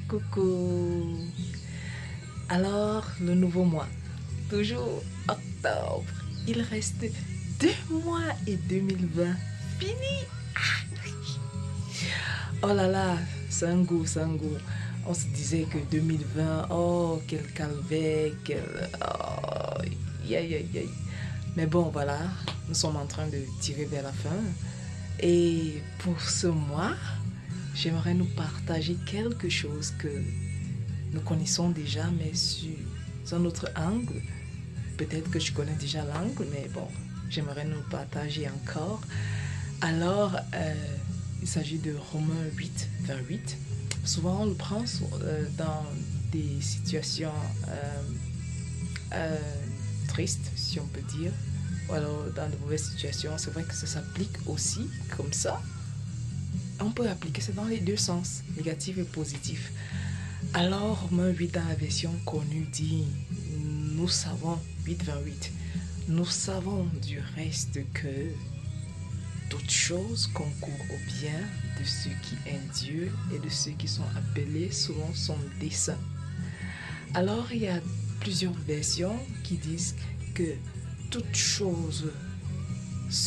Coucou. Alors, le nouveau mois, toujours octobre. Il reste 2 mois et 2020. Fini. Oh là là, c'est un goût, c'est un goût. On se disait que 2020, oh, quel calvaire, quel... Oh, aïe, aïe, aïe. Mais bon, voilà, nous sommes en train de tirer vers la fin. Et pour ce mois, j'aimerais nous partager quelque chose que nous connaissons déjà, mais sur un autre angle. Peut-être que je connais déjà l'angle, mais bon, j'aimerais nous partager encore. Alors, il s'agit de Romains 8, 28. Souvent, on le prend dans des situations euh, tristes, si on peut dire, ou alors dans de mauvaises situations. C'est vrai que ça s'applique aussi comme ça. On peut appliquer ça dans les deux sens, négatif et positif. Alors, Romains 8 dans la version connue dit, nous savons, 8, 28, nous savons du reste que toutes choses concourent au bien de ceux qui aiment Dieu et de ceux qui sont appelés selon son dessein. Alors, il y a plusieurs versions qui disent que toutes choses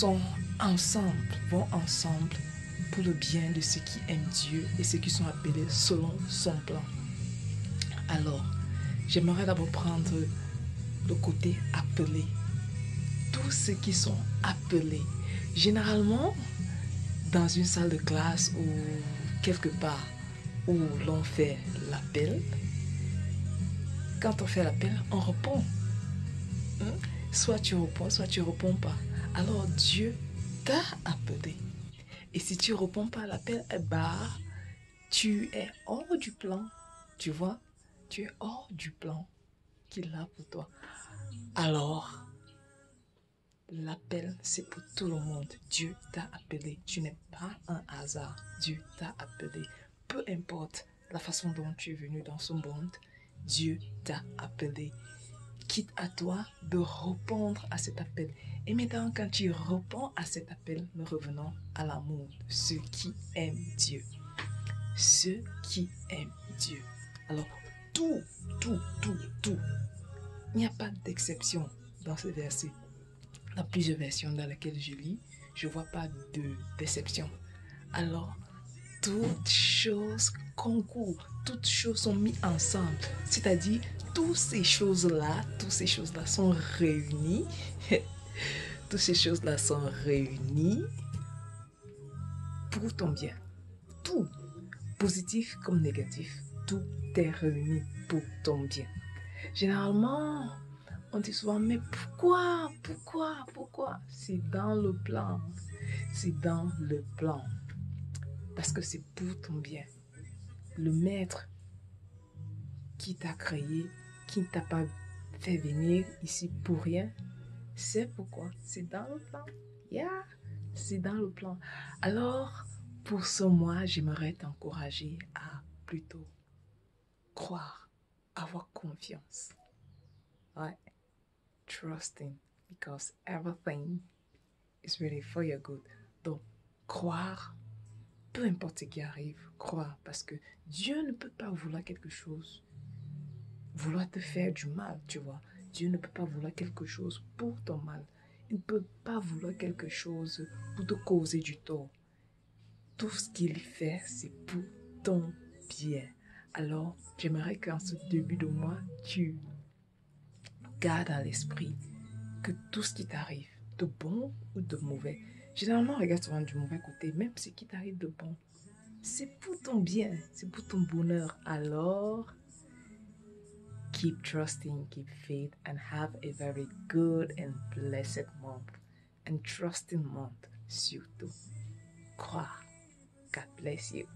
vont ensemble pour le bien de ceux qui aiment Dieu et ceux qui sont appelés selon son plan. Alors, j'aimerais d'abord prendre le côté appelé. Tous ceux qui sont appelés, généralement dans une salle de classe ou quelque part où l'on fait l'appel, quand on fait l'appel, on répond. Soit tu réponds pas. Alors Dieu t'a appelé. Et si tu réponds pas à l'appel, tu es hors du plan. Tu vois, tu es hors du plan qu'il a pour toi. Alors, l'appel, c'est pour tout le monde. Dieu t'a appelé. Tu n'es pas un hasard. Dieu t'a appelé. Peu importe la façon dont tu es venu dans ce monde, Dieu t'a appelé. Quitte à toi de répondre à cet appel. Et maintenant, quand tu réponds à cet appel, nous revenons à l'amour de ceux qui aiment Dieu. Ceux qui aiment Dieu. Alors, tout. Il n'y a pas d'exception dans ce verset. Dans plusieurs versions dans lesquelles je lis, je ne vois pas de déception. Alors, toutes choses concourent, toutes choses sont mises ensemble. C'est-à-dire, toutes ces choses-là sont réunies. Toutes ces choses-là sont réunies pour ton bien. Tout, positif comme négatif, tout est réuni pour ton bien. Généralement, on dit souvent, mais pourquoi? C'est dans le plan. C'est dans le plan. Parce que c'est pour ton bien. Le maître qui t'a créé, qui ne t'a pas fait venir ici pour rien, c'est pourquoi. C'est dans le plan. C'est dans le plan. Alors, pour ce mois, j'aimerais t'encourager à plutôt croire, avoir confiance. Ouais. Trusting, because everything is really for your good. Donc, croire, peu importe ce qui arrive, croire, parce que Dieu ne peut pas vouloir quelque chose, vouloir te faire du mal, tu vois. Dieu ne peut pas vouloir quelque chose pour ton mal. Il ne peut pas vouloir quelque chose pour te causer du tort. Tout ce qu'il fait, c'est pour ton bien. Alors, j'aimerais qu'en ce début de mois, tu gardes à l'esprit que tout ce qui t'arrive, de bon ou de mauvais, généralement, regarde souvent du mauvais côté, même ce qui t'arrive de bon, c'est pour ton bien, c'est pour ton bonheur. Alors, keep trusting, keep faith, and have a very good and blessed month. And trusting month, surtout. Crois. God bless you.